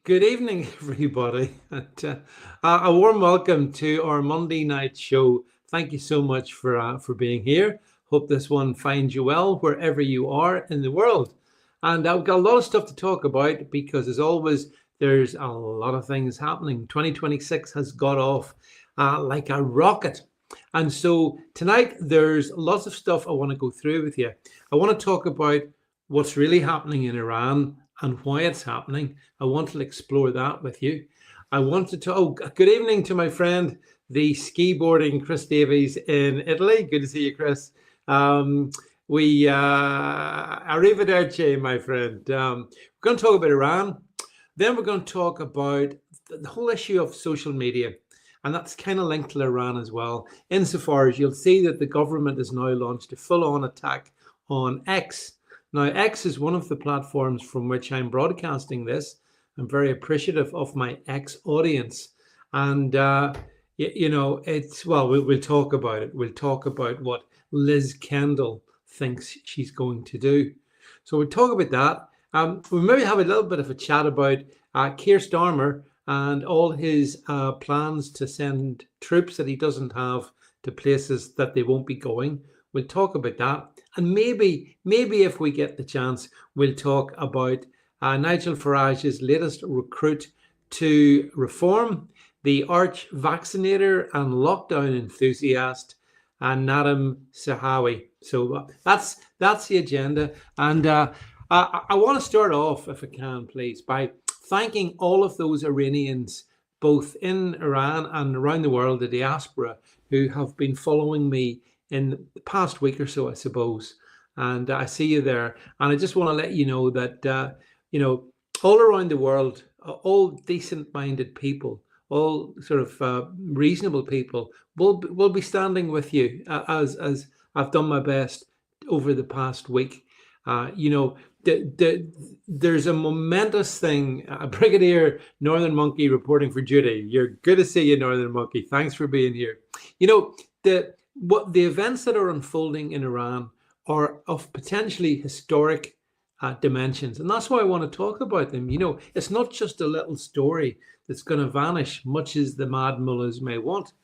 Good evening, everybody. And, a warm welcome to our Monday night show. Thank you so much for being here. Hope this one finds you well wherever you are in the world. And I've got a lot of stuff to talk about because, as always, there's a lot of things happening. 2026 has got off like a rocket. And so tonight, there's lots of stuff I want to go through with you. I want to talk about what's really happening in Iran and why it's happening. I want to explore that with you. I wanted to, good evening to my friend, the ski boarding Chris Davies in Italy. Good to see you, Chris. Arrivederci, my friend. We're going to talk about Iran. Then we're going to talk about the whole issue of social media. And that's kind of linked to Iran as well, insofar as you'll see that the government has now launched a full-on attack on X. Now, X is one of the platforms from which I'm broadcasting this. I'm very appreciative of my X audience. And, we'll talk about it. We'll talk about what Liz Kendall thinks she's going to do. So we'll talk about that. We'll maybe have a little bit of a chat about Keir Starmer and all his plans to send troops that he doesn't have to places that they won't be going. We'll talk about that. And maybe if we get the chance, we'll talk about Nigel Farage's latest recruit to reform, the arch vaccinator and lockdown enthusiast, and Nadim Sahawi. So that's the agenda. And I want to start off, if I can, please, by thanking all of those Iranians, both in Iran and around the world, the diaspora, who have been following me in the past week or so, I suppose. And I see you there. And I just want to let you know that, all around the world, all decent-minded people, all sort of reasonable people will be standing with you as I've done my best over the past week. There's a momentous thing. Brigadier Northern Monkey reporting for duty. You're good to see you, Northern Monkey. Thanks for being here. The events that are unfolding in Iran are of potentially historic dimensions, and that's why I want to talk about them. It's not just a little story that's going to vanish, much as the mad mullahs may want.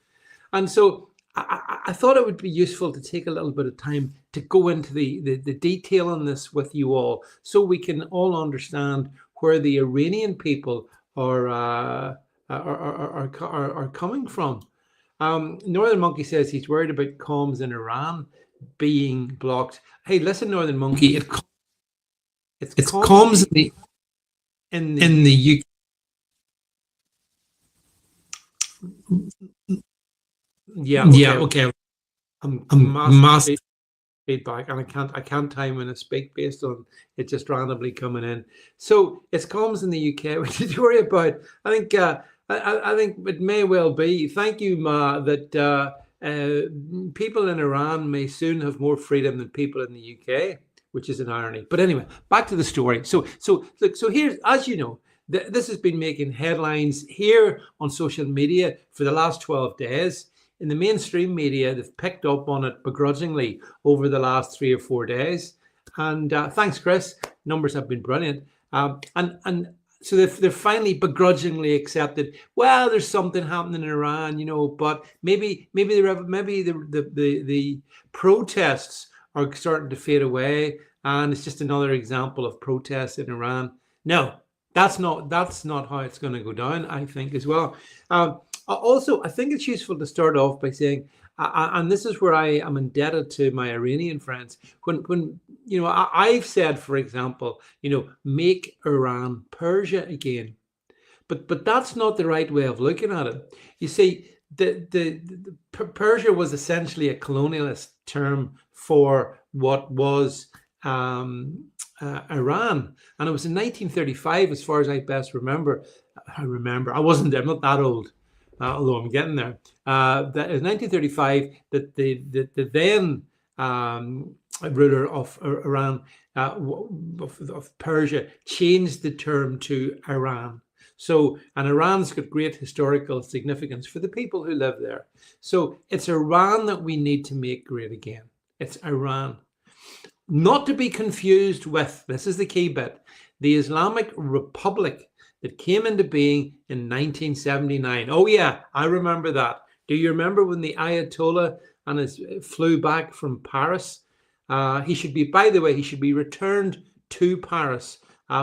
And so I thought it would be useful to take a little bit of time to go into the detail on this with you all, so we can all understand where the Iranian people are coming from. Northern Monkey says he's worried about comms in Iran being blocked. Hey, listen, Northern Monkey, it's comms in the UK. Yeah, okay. I'm massive feedback, and I can't time when I speak based on it just randomly coming in. So it's comms in the UK. What did you worry about? I think it may well be. Thank you, Ma, that people in Iran may soon have more freedom than people in the UK, which is an irony. But anyway, back to the story. So here's, as you know, this has been making headlines here on social media for the last 12 days. In the mainstream media, they've picked up on it begrudgingly over the last 3 or 4 days. And thanks, Chris. Numbers have been brilliant. And so they've finally begrudgingly accepted, well, there's something happening in Iran, but maybe the protests are starting to fade away, and it's just another example of protests in Iran. No, that's not how it's going to go down, I think, as well. Also, I think it's useful to start off by saying, and this is where I am indebted to my Iranian friends, when I've said, for example, make Iran Persia again, but that's not the right way of looking at it. You see, the Persia was essentially a colonialist term for what was Iran, and it was in 1935, as far as I best remember. I wasn't there. I'm not that old. Although I'm getting there. That in 1935, that the then ruler of Iran, of Persia, changed the term to Iran. So, and Iran's got great historical significance for the people who live there. So it's Iran that we need to make great again. It's Iran. Not to be confused with, this is the key bit, the Islamic Republic that came into being in 1979. Oh yeah, I remember that. Do you remember when the Ayatollah flew back from Paris? He should be, by the way, he should be returned to Paris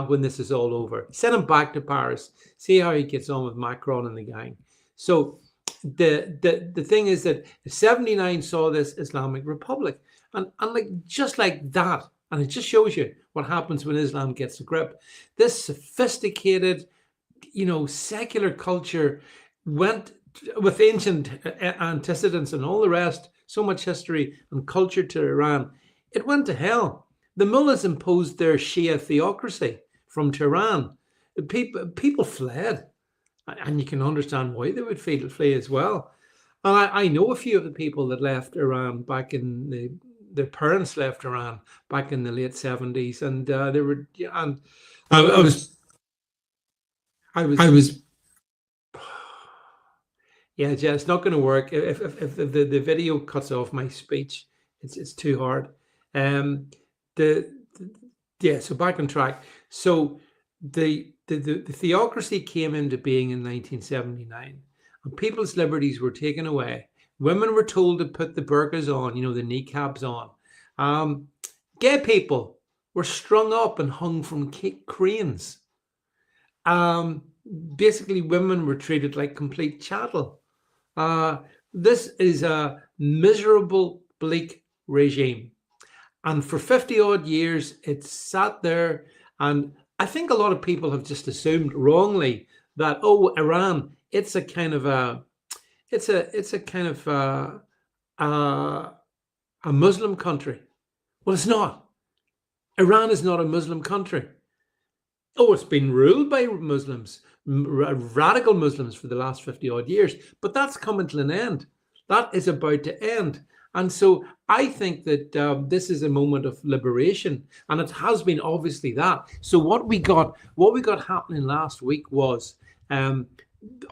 when this is all over. Send him back to Paris. See how he gets on with Macron and the gang. So the thing is that 79 saw this Islamic Republic, and like just like that, and it just shows you what happens when Islam gets a grip. This sophisticated, secular culture went with ancient antecedents and all the rest, so much history and culture to Iran. It went to hell. The mullahs imposed their Shia theocracy from Tehran. People fled, and you can understand why they would flee as well. And I know a few of the people that left Iran back in their parents left Iran back in the late 70s, and they were, and I was, yeah, it's not going to work. If the video cuts off my speech, it's too hard. So back on track. So the theocracy came into being in 1979, and people's liberties were taken away. Women were told to put the burqas on, the niqabs on. Gay people were strung up and hung from cranes. Basically, women were treated like complete chattel. This is a miserable, bleak regime. And for 50 odd years, it's sat there. And I think a lot of people have just assumed wrongly that, Iran, it's a kind of a Muslim country. Well, it's not. Iran is not a Muslim country. It's been ruled by Muslims, radical Muslims for the last 50 odd years, but that's coming to an end. That is about to end. And so I think that this is a moment of liberation, and it has been obviously that. So what we got happening last week was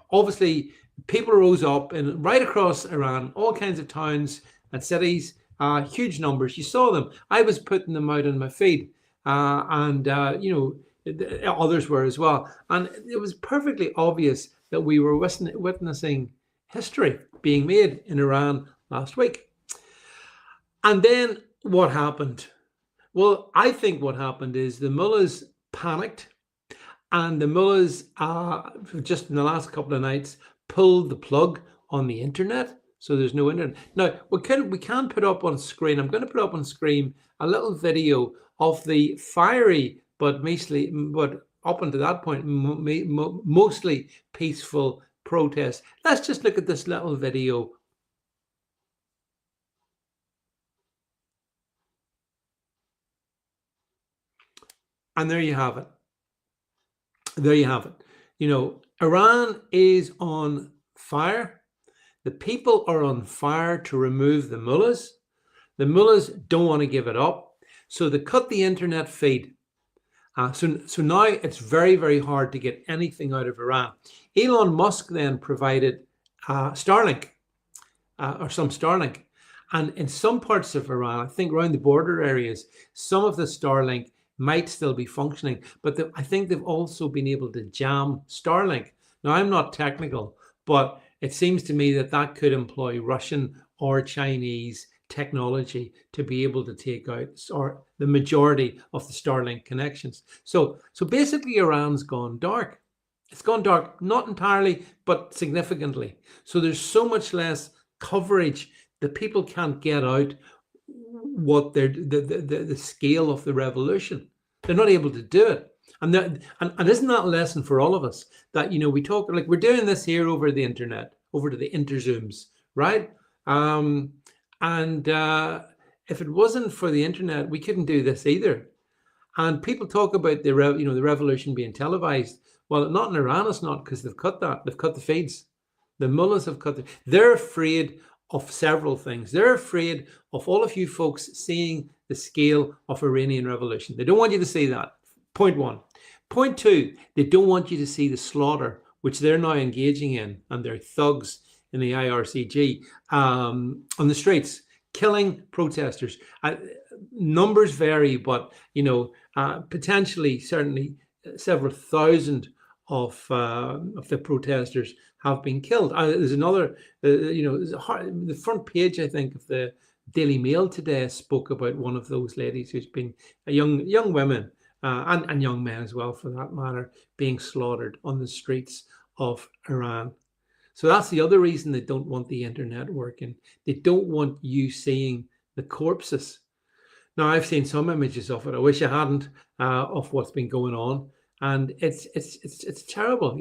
obviously people rose up and right across Iran, all kinds of towns and cities, huge numbers. You saw them. I was putting them out on my feed, and others were as well. And it was perfectly obvious that we were witnessing history being made in Iran last week. And then what happened? Well, I think what happened is the mullahs panicked, and the mullahs, just in the last couple of nights, pulled the plug on the internet. So there's no internet. Now, we can put up on screen, I'm going to put up on screen a little video of the fiery, but up until that point, mostly peaceful protest. Let's just look at this little video. And there you have it. There you have it. Iran is on fire. The people are on fire to remove the mullahs. The mullahs don't want to give it up. So they cut the internet feed. So now it's very, very hard to get anything out of Iran. Elon Musk then provided Starlink, or some Starlink. And in some parts of Iran, I think around the border areas, some of the Starlink might still be functioning, but I think they've also been able to jam Starlink. Now, I'm not technical, but it seems to me that could employ Russian or Chinese technology to be able to take out the majority of the Starlink connections. So basically, Iran's gone dark. It's gone dark, not entirely, but significantly. So there's so much less coverage that people can't get out what the scale of the revolution. They're not able to do it. And isn't that a lesson for all of us that, we talk, like we're doing this here over the internet, over to the interzooms, right? If it wasn't for the internet, we couldn't do this either. And people talk about the revolution being televised. Well, not in Iran, it's not, because they've cut that. They've cut the feeds. The mullahs have cut they're afraid of several things. They're afraid of all of you folks seeing the scale of Iranian revolution. They don't want you to see that. Point one. Point two, they don't want you to see the slaughter, which they're now engaging in, and they're thugs in the IRCG on the streets, killing protesters. Numbers vary, but, potentially, certainly several thousand of the protesters have been killed. There's another, the front page, I think, of the Daily Mail today spoke about one of those ladies who's been young women and young men as well, for that matter, being slaughtered on the streets of Iran. So that's the other reason they don't want the internet working. They don't want you seeing the corpses. Now, I've seen some images of it. I wish I hadn't, of what's been going on, and it's terrible.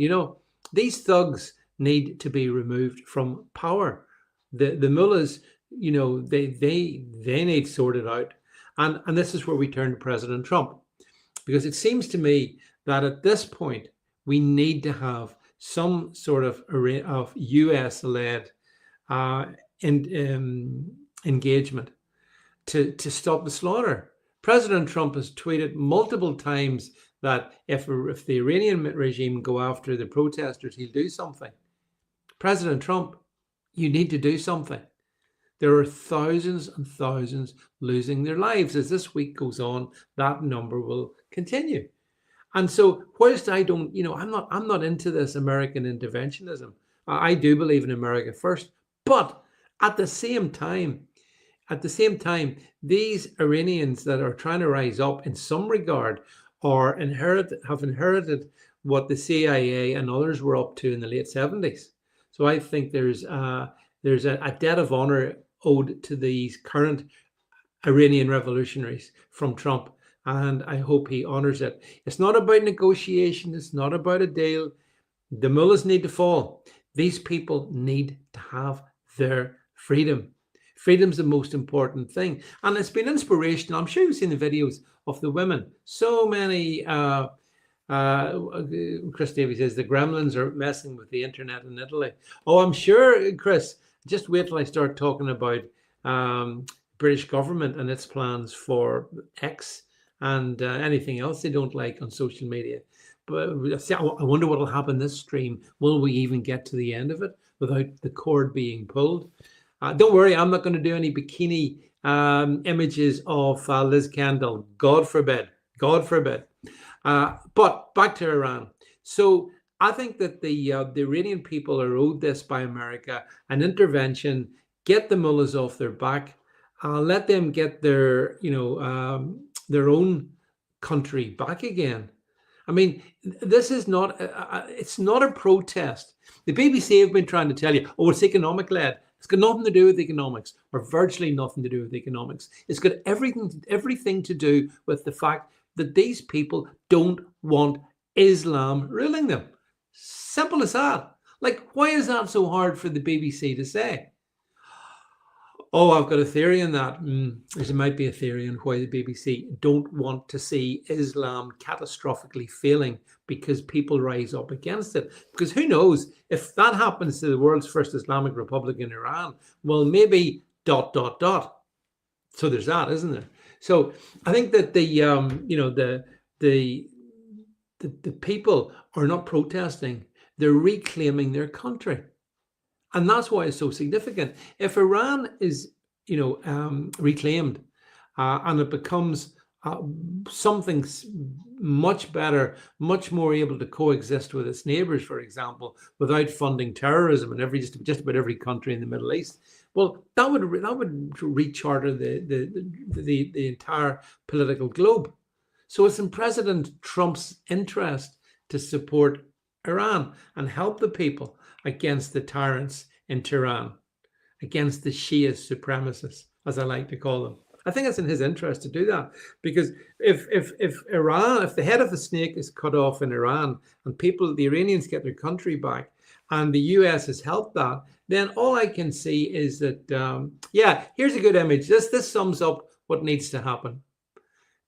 These thugs need to be removed from power. The mullahs, they need sorted out, and this is where we turn to President Trump, because it seems to me that at this point we need to have some sort of US-led engagement to stop the slaughter. President Trump has tweeted multiple times that if the Iranian regime go after the protesters, he'll do something. President Trump, you need to do something. There are thousands and thousands losing their lives. As this week goes on, that number will continue. And so, whilst I don't, I'm not into this American interventionism. I do believe in America first, but at the same time, these Iranians that are trying to rise up in some regard have inherited what the CIA and others were up to in the late 70s. So I think there's a debt of honor owed to these current Iranian revolutionaries from Trump, and I hope he honors it. It's not about negotiation. It's not about a deal. The mullahs need to fall. These people need to have their freedom. Freedom's the most important thing. And it's been inspirational. I'm sure you've seen the videos of the women. So many, Chris Davies says, the gremlins are messing with the internet in Italy. Oh, I'm sure, Chris, just wait till I start talking about British government and its plans for X and anything else they don't like on social media. But I wonder what will happen this stream. Will we even get to the end of it without the cord being pulled? Don't worry, I'm not going to do any bikini images of Liz Kendall. God forbid. God forbid. But back to Iran. So I think that the Iranian people are owed this by America, an intervention, get the mullahs off their back, let them get their own country back again. I mean, this is not, it's not a protest. The BBC have been trying to tell you, oh, it's economic led. It's got nothing to do with economics, or virtually nothing to do with economics. It's got everything to do with the fact that these people don't want Islam ruling them. Simple as that. Like, why is that so hard for the BBC to say? Oh, I've got a theory on that. There might be a theory on why the BBC don't want to see Islam catastrophically failing because people rise up against it. Because who knows, if that happens to the world's first Islamic Republic in Iran, well, maybe ... So there's that, isn't there? So I think that the people are not protesting; they're reclaiming their country. And that's why it's so significant. If Iran is, reclaimed and it becomes something much better, much more able to coexist with its neighbors, for example, without funding terrorism in just about every country in the Middle East, well, that would recharter the entire political globe. So it's in President Trump's interest to support Iran and help the people against the tyrants in Tehran, against the Shia supremacists, as I like to call them. I think it's in his interest to do that, because if the head of the snake is cut off in Iran and the Iranians get their country back and the US has helped that, then all I can see is that, here's a good image. This sums up what needs to happen.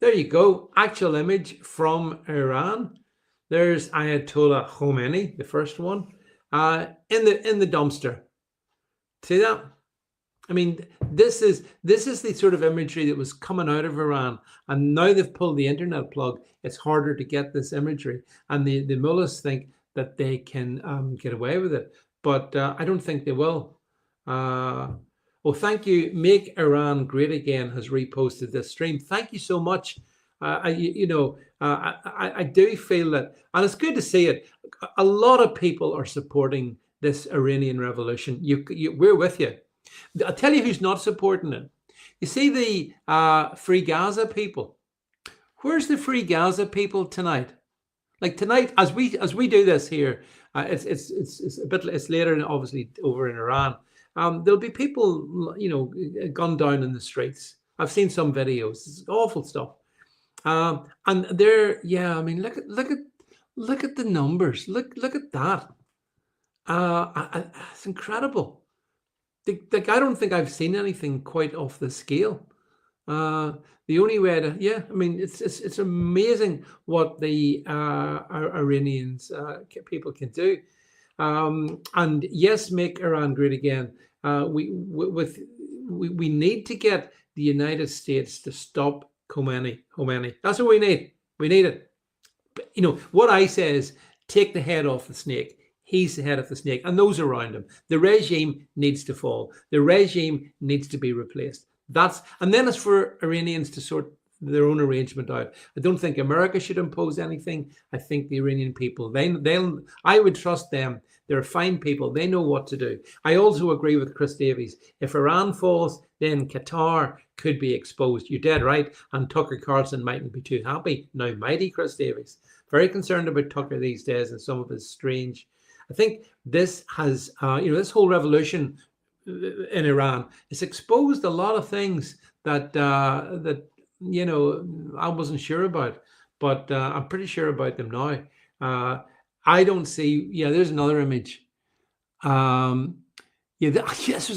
There you go. Actual image from Iran. There's Ayatollah Khomeini, the first one, in the dumpster. See that? I mean, this is the sort of imagery that was coming out of Iran, and now they've pulled the internet plug. It's harder to get this imagery, and the mullahs think that they can get away with it, but I don't think they will. Thank you. Make Iran Great Again has reposted this stream. Thank you so much. I do feel that, and it's good to see it. A lot of people are supporting this Iranian revolution. We're with you. I'll tell you who's not supporting it. You see the Free Gaza people. Where's the Free Gaza people tonight? Like tonight, as we do this here, it's a bit, it's later, obviously over in Iran. There'll be people, gunned down in the streets. I've seen some videos. It's awful stuff. And they're, I mean, look at the numbers. Look at that. It's incredible. Like, I don't think I've seen anything quite off the scale. The only way to, I mean, it's amazing what the Iranians people can do. And yes, make Iran great again. We need to get the United States to stop Khomeini. That's what we need. We need it. But, what I say is take the head off the snake. He's the head of the snake, and those around him. The regime needs to fall. The regime needs to be replaced. And then it's for Iranians to sort their own arrangement out. I don't think America should impose anything. I think the Iranian people, I would trust them. They're fine people. They know what to do. I also agree with Chris Davies. If Iran falls, then Qatar could be exposed. You're dead right. And Tucker Carlson mightn't be too happy. Now, mighty Chris Davies. Very concerned about Tucker these days and some of his strange. I think this has, this whole revolution in Iran, it's exposed a lot of things that I wasn't sure about, but I'm pretty sure about them now. I don't see. Yeah, there's another image. This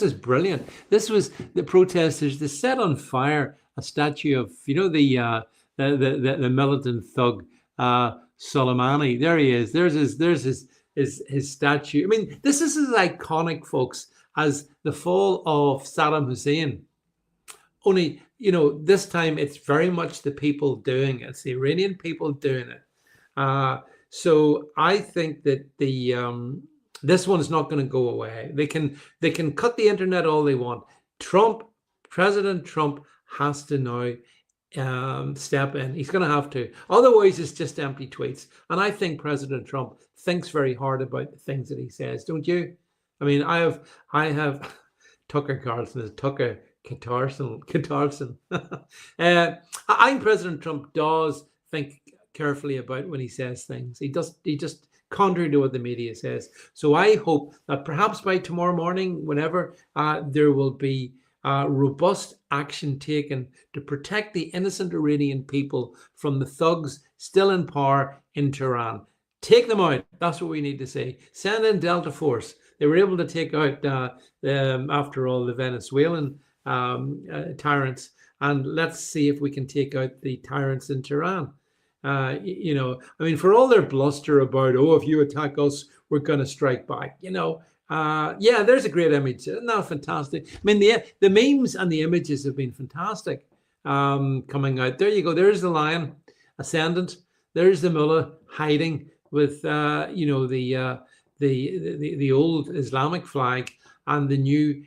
is brilliant. This was the protesters. They set on fire a statue of the militant thug Soleimani. There he is. There's his statue. I mean, this is as iconic, folks, as the fall of Saddam Hussein. Only, this time it's very much the people doing it. It's the Iranian people doing it. So I think that this one's not going to go away. They can cut the internet all they want. President Trump has to now step in. He's going to have to. Otherwise, it's just empty tweets. And I think President Trump thinks very hard about the things that he says. Don't you? I mean, I have Tucker Carlson as Tucker Carlson. I think President Trump does think carefully about when he says things. He just contrary to what the media says. So I hope that perhaps by tomorrow morning, whenever there will be robust action taken to protect the innocent Iranian people from the thugs still in power in Tehran. Take them out. That's what we need to say. Send in Delta Force. They were able to take out, after all, the Venezuelan tyrants. And let's see if we can take out the tyrants in Tehran. I mean, for all their bluster about, if you attack us, we're going to strike back. There's a great image. Isn't that fantastic? I mean, the memes and the images have been fantastic coming out. There you go. There's the lion ascendant. There's the mullah hiding with, the old Islamic flag and the new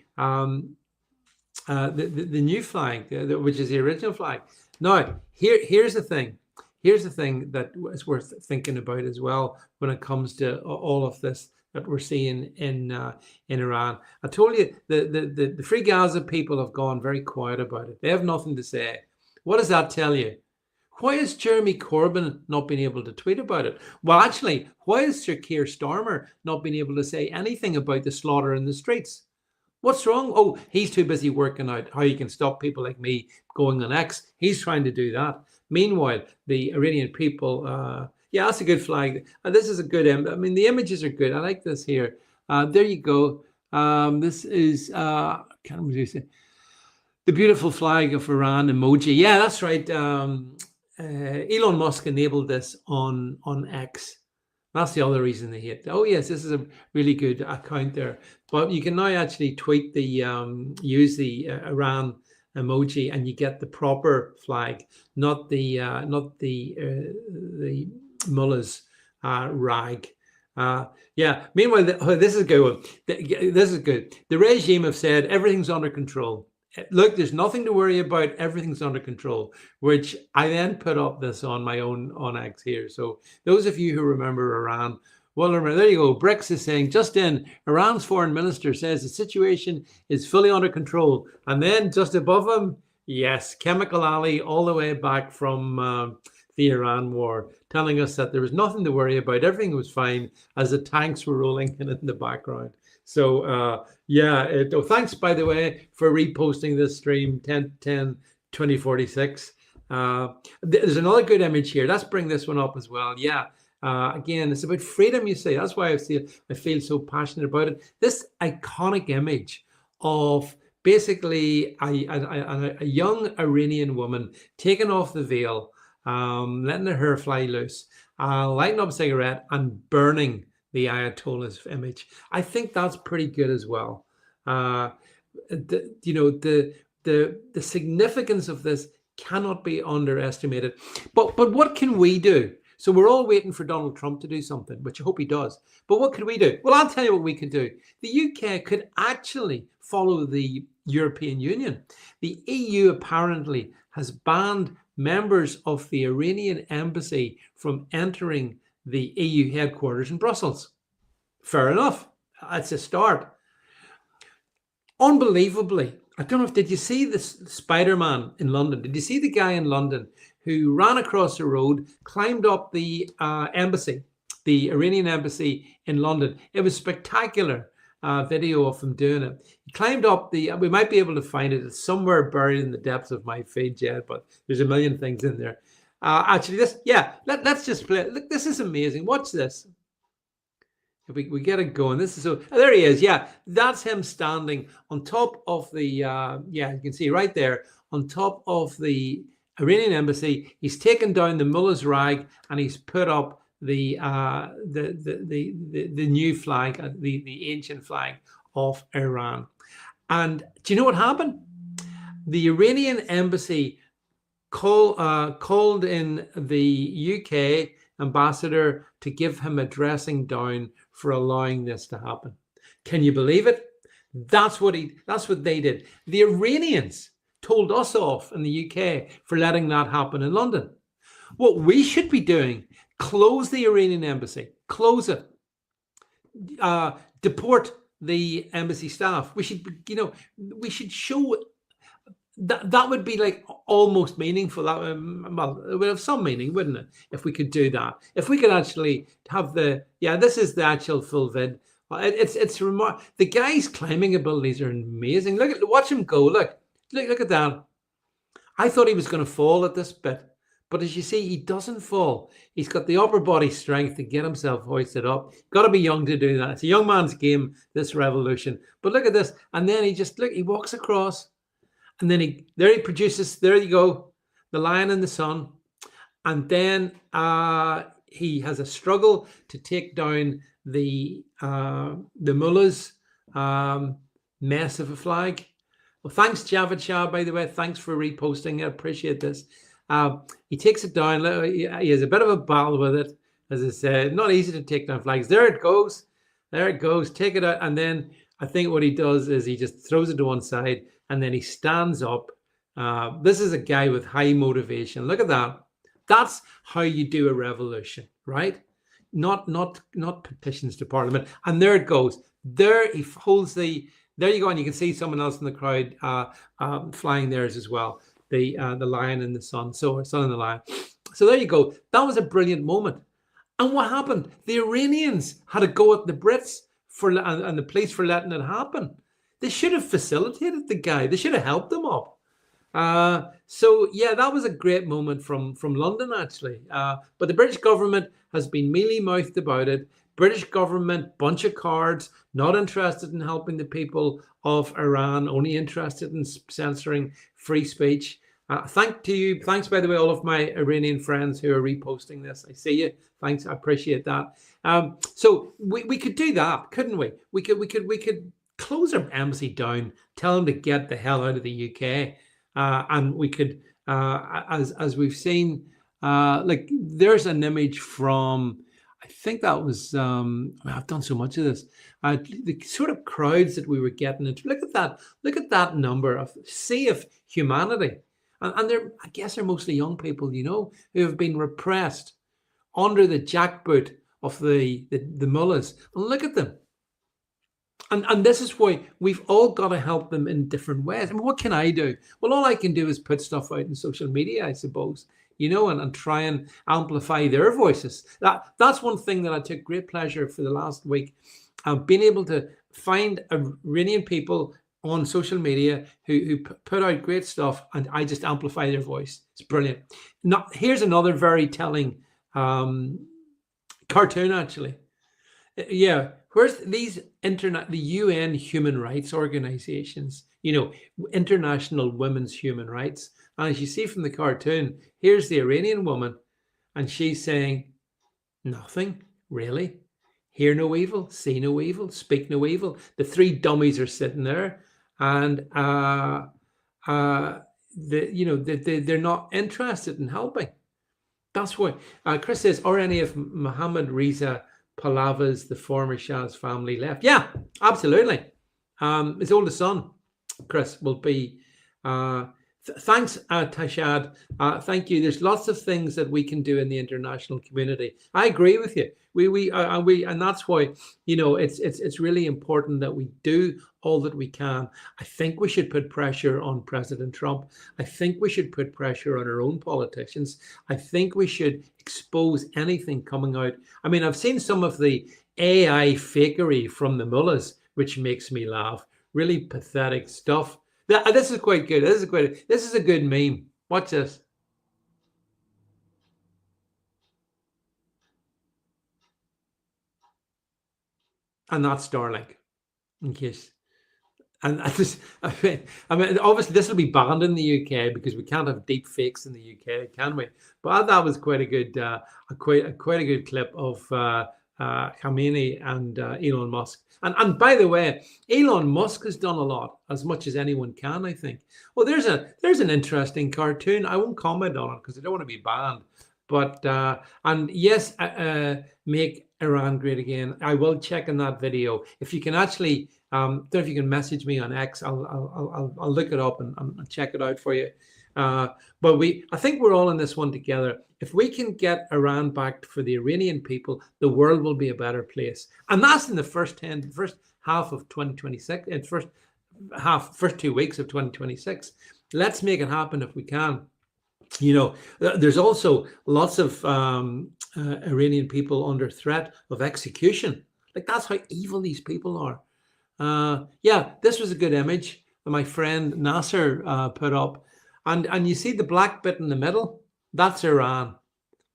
the new flag, which is the original flag. Now, here's the thing. Here's the thing that is worth thinking about as well when it comes to all of this that we're seeing in Iran. I told you the Free Gaza people have gone very quiet about it. They have nothing to say. What does that tell you? Why has Jeremy Corbyn not been able to tweet about it? Well, actually, why has Sir Keir Starmer not been able to say anything about the slaughter in the streets? What's wrong? Oh, he's too busy working out how you can stop people like me going on X. He's trying to do that. Meanwhile, the Iranian people, that's a good flag. This is a good image. I mean, the images are good. I like this here. There you go. This is, can't remember what you say. The beautiful flag of Iran emoji. Yeah, that's right. Elon Musk enabled this on X. That's the other reason they hate. Oh yes, this is a really good account there. But you can now actually tweet the use the Iran emoji, and you get the proper flag, not the mullah's rag. Meanwhile, this is a good one. This is good. The regime have said everything's under control. look, there's nothing to worry about. Everything's under control, which I then put up this on my own on X here. So those of you who remember Iran, well, remember, there you go. Bricks is saying, just in, Iran's foreign minister says the situation is fully under control. And then just above him, yes, Chemical Ali, all the way back from the Iran war, telling us that there was nothing to worry about. Everything was fine as the tanks were rolling in the background. So, thanks, by the way, for reposting this stream, 10/10/2046. There's another good image here. Let's bring this one up as well. Yeah. Again, it's about freedom, you see. That's why I feel so passionate about it. This iconic image of basically a young Iranian woman taking off the veil, letting her hair fly loose, lighting up a cigarette and burning the Ayatollah's image. I think that's pretty good as well. The significance of this cannot be underestimated. But what can we do? So we're all waiting for Donald Trump to do something, which I hope he does. But what could we do? Well, I'll tell you what we could do. The UK could actually follow the European Union. The EU apparently has banned members of the Iranian embassy from entering the EU headquarters in Brussels. Fair enough. That's a start. Unbelievably, I don't know if, did you see this Spider-Man in London? Did you see the guy in London who ran across the road, climbed up the embassy, the Iranian embassy in London? It was spectacular video of him doing it. He climbed up we might be able to find it. It's somewhere buried in the depths of my feed yet, but there's a million things in there. Actually, let's just play it. Look, this is amazing. Watch this. If we get it going. This is there he is. Yeah, that's him standing on top of the you can see right there on top of the Iranian embassy. He's taken down the mullah's rag and he's put up the new flag, the ancient flag of Iran. And do you know what happened? The Iranian embassy called in the UK ambassador to give him a dressing down for allowing this to happen. Can you believe it? That's what they did. The Iranians told us off in the UK for letting that happen in London. What we should be doing, close the Iranian embassy, close it, deport the embassy staff. We should, we should show that would be like almost meaningful. Well, it would have some meaning, wouldn't it? If we could do that, if we could actually have this is the actual full vid. It's remarkable. The guy's climbing abilities are amazing. Watch him go. Look at that. I thought he was going to fall at this bit, but as you see, he doesn't fall. He's got the upper body strength to get himself hoisted up. Got to be young to do that. It's a young man's game, this revolution. But look at this, and then he walks across. And then he produces, there you go, the lion in the sun. And then he has a struggle to take down the mullah's mess of a flag. Well, thanks, Javed Shah, by the way. Thanks for reposting. I appreciate this. He takes it down. He has a bit of a battle with it. As I said, not easy to take down flags. There it goes. Take it out. And then I think what he does is he just throws it to one side. And then he stands up. This is a guy with high motivation. Look at that. That's how you do a revolution, right? Not petitions to Parliament. And there it goes. There he holds there you go. And you can see someone else in the crowd flying theirs as well. The lion and the sun. So sun and the lion. So there you go. That was a brilliant moment. And what happened? The Iranians had a go at the Brits and the police for letting it happen. They should have facilitated the guy. They should have helped him up. So yeah, that was a great moment from London, actually. But the British government has been mealy-mouthed about it. British government, bunch of cards, not interested in helping the people of Iran, only interested in censoring free speech. Thanks, by the way, all of my Iranian friends who are reposting this. I see you. Thanks, I appreciate that. So we could do that, couldn't we? We could close our embassy down, tell them to get the hell out of the UK, and we could, as we've seen, there's an image from, I think that was, I've done so much of this. The sort of crowds that we were getting into. Look at that number of sea of humanity. And they're, I guess they're mostly young people, who have been repressed under the jackboot of the mullahs. And look at them. And this is why we've all got to help them in different ways. I mean, what can I do? Well, all I can do is put stuff out in social media, I suppose, and try and amplify their voices. That's one thing that I took great pleasure for the last week. Being able to find Iranian people on social media who put out great stuff, and I just amplify their voice. It's brilliant. Now, here's another very telling cartoon, actually. Yeah, where's the UN human rights organizations, international women's human rights. And as you see from the cartoon, here's the Iranian woman, and she's saying, nothing, really. Hear no evil, see no evil, speak no evil. The three dummies are sitting there, and they're not interested in helping. That's why Chris says, or any of Mohammed Reza Pahlavi's, the former Shah's family left. Yeah, absolutely. His oldest son, Chris, will be. Thanks, Tashad. Thank you. There's lots of things that we can do in the international community. I agree with you. And that's why it's really important that we do all that we can. I think we should put pressure on President Trump. I think we should put pressure on our own politicians. I think we should expose anything coming out. I mean, I've seen some of the AI fakery from the mullahs, which makes me laugh. Really pathetic stuff. This is quite good. This is a good meme. Watch this. And that's Starlink, in case. And I mean, obviously this will be banned in the UK because we can't have deep fakes in the UK, can we? But that was quite a good, quite a good clip of Khamenei and Elon Musk. And by the way, Elon Musk has done a lot, as much as anyone can, I think. Well, there's an interesting cartoon. I won't comment on it because I don't want to be banned. But and yes, make Iran great again. I will check in that video. If you can actually, if you can message me on X, I'll look it up and check it out for you. But I think we're all in this one together. If we can get Iran back for the Iranian people, the world will be a better place. And that's in the first half of 2026, and first 2 weeks of 2026. Let's make it happen if we can. There's also lots of Iranian people under threat of execution. Like, that's how evil these people are. Yeah, this was a good image that my friend Nasser put up. And you see the black bit in the middle? That's Iran.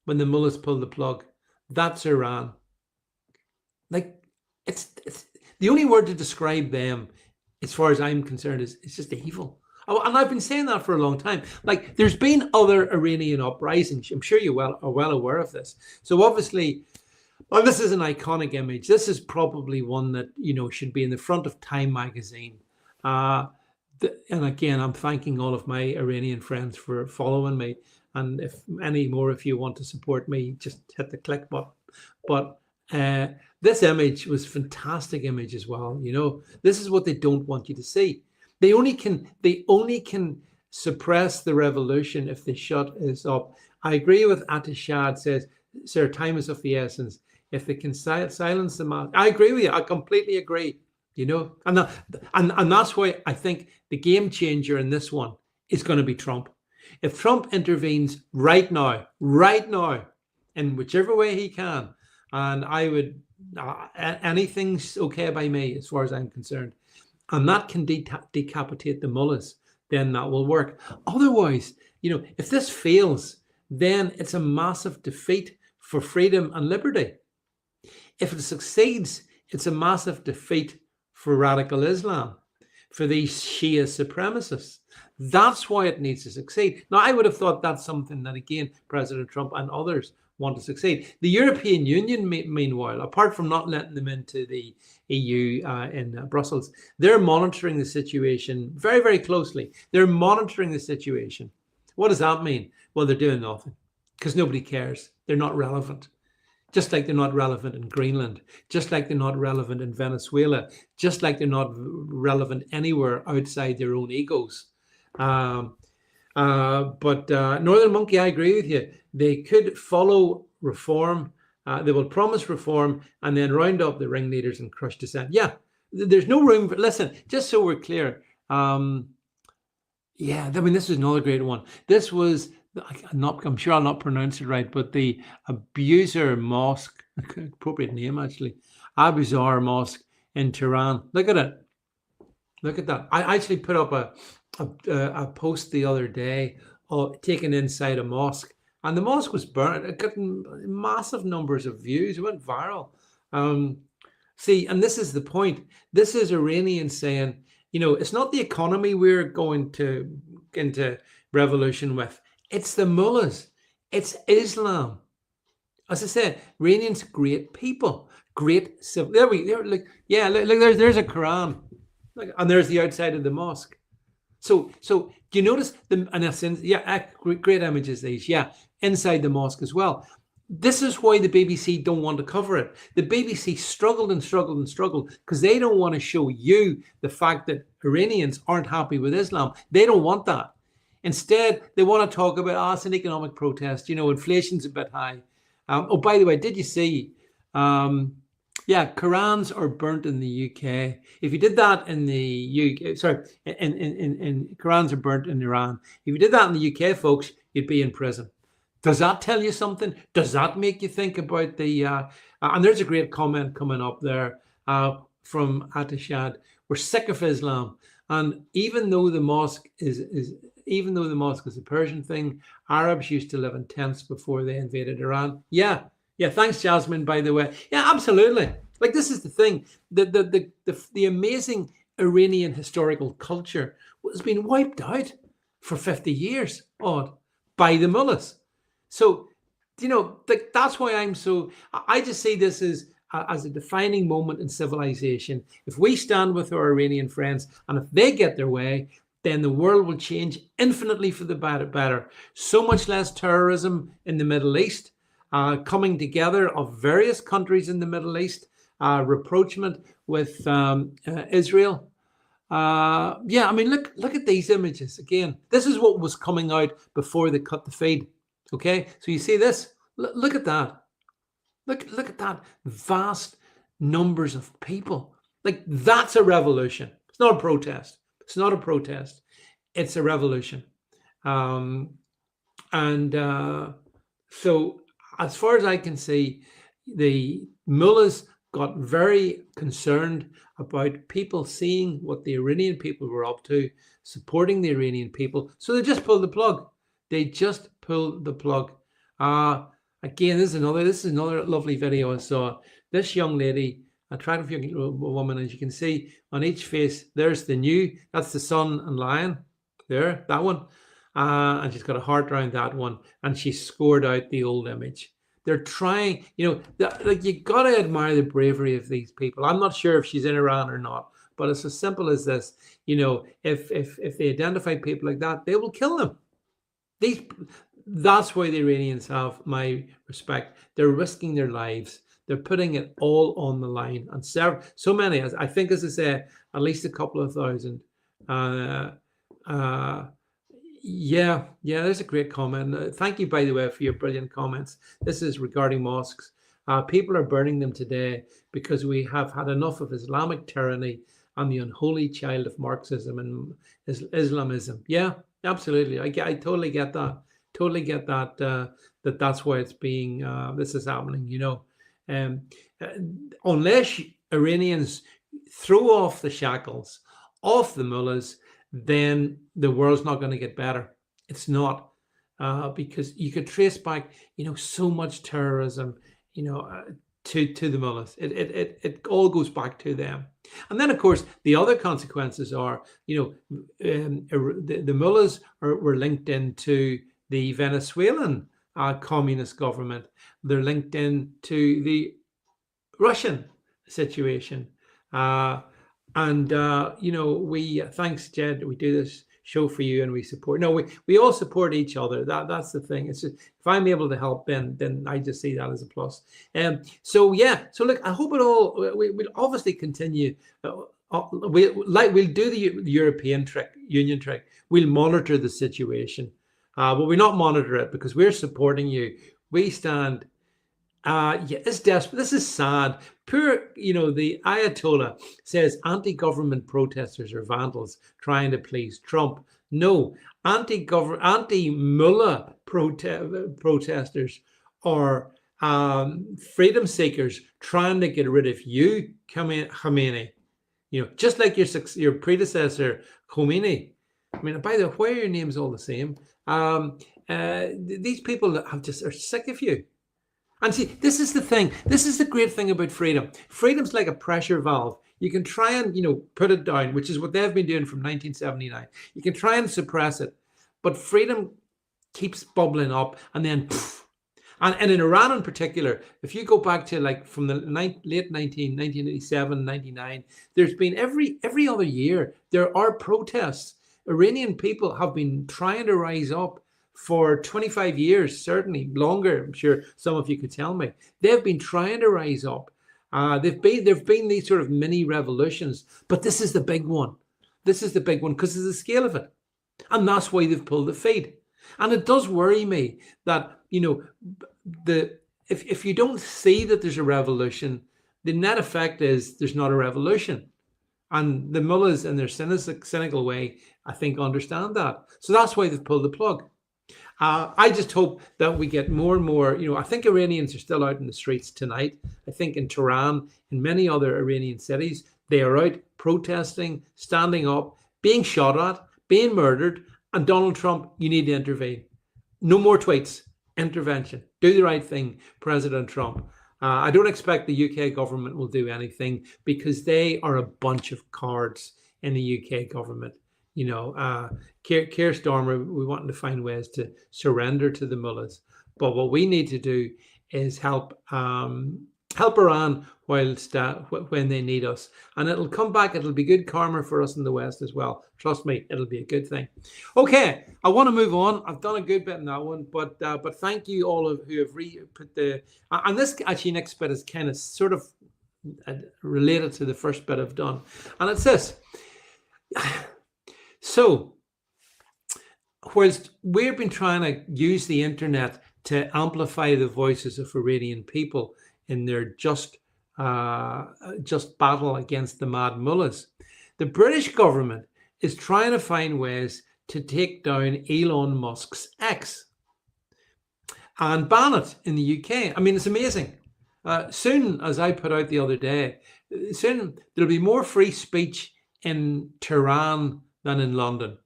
When the mullahs pull the plug, that's Iran. Like, it's the only word to describe them, as far as I'm concerned, is it's just evil. And I've been saying that for a long time. Like, there's been other Iranian uprisings. I'm sure you are well aware of this. So obviously, well, this is an iconic image. This is probably one that, should be in the front of Time magazine. And again, I'm thanking all of my Iranian friends for following me. And if you want to support me, just hit the click button. But this image was a fantastic image as well. This is what they don't want you to see. They only can suppress the revolution if they shut us up. I agree with Atishad says, sir, time is of the essence. If they can silence them out, I agree with you. I completely agree. And that's why I think the game changer in this one is going to be Trump. If Trump intervenes right now, in whichever way he can, and I would, anything's okay by me as far as I'm concerned, and that can decapitate the mullahs, then that will work. Otherwise, if this fails, then it's a massive defeat for freedom and liberty. If it succeeds, it's a massive defeat for radical Islam, for these Shia supremacists. That's why it needs to succeed. Now, I would have thought that's something that, again, President Trump and others want to succeed. The European Union, meanwhile, apart from not letting them into the EU in Brussels, they're monitoring the situation very, very closely. They're monitoring the situation. What does that mean? Well, they're doing nothing because nobody cares. They're not relevant. just like they're not relevant in Greenland, just like they're not relevant in Venezuela, just like they're not relevant anywhere outside their own egos. But Northern Monkey, I agree with you. They could follow reform. They will promise reform and then round up the ringleaders and crush dissent. Yeah, there's no room for, listen, just so we're clear. Yeah, I mean, this is another great one. This was, I'm sure I'll not pronounce it right, but the Abuser Mosque, appropriate name actually, Abuzar Mosque in Tehran. Look at it. Look at that. I actually put up a post the other day taken inside a mosque, and the mosque was burnt. It got massive numbers of views. It went viral. See, and this is the point. This is Iranians saying, it's not the economy we're going to into revolution with. It's the mullahs. It's Islam. As I said, Iranians, great people, great civil. There we go. Look, there's a Quran, and there's the outside of the mosque. So do you notice the? And that's great images. These, inside the mosque as well. This is why the BBC don't want to cover it. The BBC struggled and struggled and struggled because they don't want to show you the fact that Iranians aren't happy with Islam. They don't want that. Instead, they want to talk about, it's an economic protest. Inflation's a bit high. By the way, did you see? Qurans are burnt in the UK. If you did that in the UK, in Qurans are burnt in Iran. If you did that in the UK, folks, you'd be in prison. Does that tell you something? Does that make you think about the? And there's a great comment coming up there from Atishad. We're sick of Islam, and even though the mosque is a Persian thing, Arabs used to live in tents before they invaded Iran. Yeah. Thanks, Jasmine. By the way, yeah, absolutely. Like, this is the thing. The amazing Iranian historical culture has been wiped out for 50 years odd by the mullahs. So, that's why I just see this as a defining moment in civilization. If we stand with our Iranian friends and if they get their way, then the world will change infinitely for the better. So much less terrorism in the Middle East, coming together of various countries in the Middle East, rapprochement with Israel. I mean, look at these images again. This is what was coming out before they cut the feed. Okay, so you see this. Look at that. Look at that. Vast numbers of people. Like, that's a revolution. It's not a protest. It's not a protest. It's a revolution. So as far as I can see, the mullahs got very concerned about people seeing what the Iranian people were up to, supporting the Iranian people. So they just pulled the plug. They just pulled the plug. Again, this is another lovely video I saw. This young lady, a attractive young woman, as you can see on each face, there's that's the sun and lion. There, that one. And she's got a heart around that one. And she scored out the old image. They're trying, you got to admire the bravery of these people. I'm not sure if she's in Iran or not, but it's as simple as this. If they identify people like that, they will kill them. That's why the Iranians have my respect. They're risking their lives. They're putting it all on the line. And so many, I think, as I say, at least a couple of thousand. There's a great comment. Thank you, by the way, for your brilliant comments. This is regarding mosques. People are burning them today because we have had enough of Islamic tyranny and the unholy child of Marxism and Islamism. Yeah, absolutely. I totally get that. Totally get that. That's why it's being. This is happening. Unless Iranians throw off the shackles, off the mullahs, then the world's not going to get better. It's not, because you could trace back, so much terrorism, to the mullahs. It all goes back to them. And then, of course, the other consequences are, the mullahs were linked into the Venezuelan communist government. They're linked into the Russian situation. Thanks, Jed, we do this show for you and we support. No, we all support each other. That's the thing. It's just, if I'm able to help, then I just see that as a plus. So look, I hope it all. We'll obviously continue. We'll do the European Union trick. We'll monitor the situation, but we're not monitor it because we're supporting you. We stand. It's desperate. This is sad. Poor, the Ayatollah says anti-government protesters are vandals trying to please Trump. No, anti-Mullah protesters are freedom seekers trying to get rid of you, Khamenei. Just like your predecessor, Khomeini. I mean, by the way, why are your names all the same? These people are sick of you. And see, this is the thing. This is the great thing about freedom. Freedom's like a pressure valve. You can try and, put it down, which is what they've been doing from 1979. You can try and suppress it, but freedom keeps bubbling up, and then poof. And in Iran in particular, if you go back to from the late 1987, 99, there's been every other year, there are protests. Iranian people have been trying to rise up for 25 years, certainly longer. I'm sure some of you could tell me. They've been trying to rise up. There've been these sort of mini revolutions, but this is the big one. This is the big one because of the scale of it. And that's why they've pulled the feed. And it does worry me that, if you don't see that there's a revolution, the net effect is there's not a revolution. And the mullahs in their cynical way, I think, understand that. So that's why they've pulled the plug. I just hope that we get more and more, I think Iranians are still out in the streets tonight. I think in Tehran, in many other Iranian cities, they are out protesting, standing up, being shot at, being murdered. And Donald Trump, you need to intervene. No more tweets. Intervention. Do the right thing, President Trump. I don't expect the UK government will do anything because they are a bunch of cards in the UK government. Keir Starmer, we want to find ways to surrender to the mullahs. But what we need to do is help Iran when they need us. And it'll come back. It'll be good karma for us in the West as well. Trust me, it'll be a good thing. Okay, I want to move on. I've done a good bit in that one, but thank you all of who have put the... And this actually next bit is kind of sort of related to the first bit I've done. And it's this. So, whilst we've been trying to use the internet to amplify the voices of Iranian people in their just battle against the mad mullahs, the British government is trying to find ways to take down Elon Musk's X and ban it in the UK. I mean, it's amazing. Soon, as I put out the other day, soon there'll be more free speech in Tehran than in London.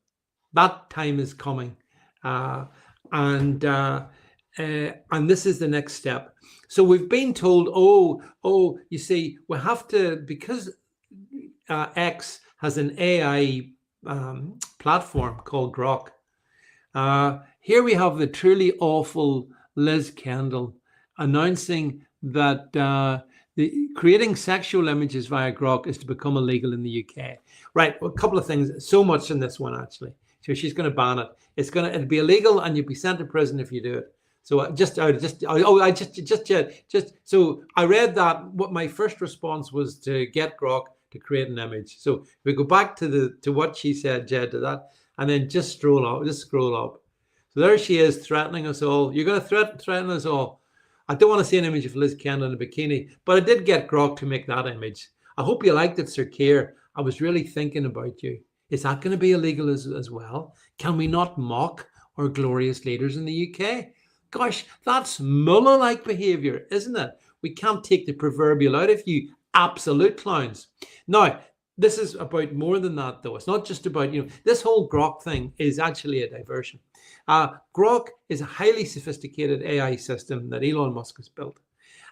That time is coming. And this is the next step. So we've been told, you see, we have to, because X has an AI platform called Grok. Here we have the truly awful Liz Kendall announcing that creating sexual images via Grok is to become illegal in the UK. Right, well, a couple of things. So much in this one, actually. So she's going to ban it. It'll be illegal, and you'll be sent to prison if you do it. So so I read that. What my first response was to get Grok to create an image. So if we go back to what she said, Jed, to that, and then just scroll up. So there she is threatening us all. You're going to threaten us all. I don't want to see an image of Liz Kendall in a bikini, but I did get Grok to make that image. I hope you liked it, Sir Keir. I was really thinking about you. Is that going to be illegal as well? Can we not mock our glorious leaders in the UK? Gosh, that's Mullah-like behaviour, isn't it? We can't take the proverbial out of you, absolute clowns. Now, this is about more than that, though. It's not just about, this whole Grok thing is actually a diversion. Grok is a highly sophisticated AI system that Elon Musk has built.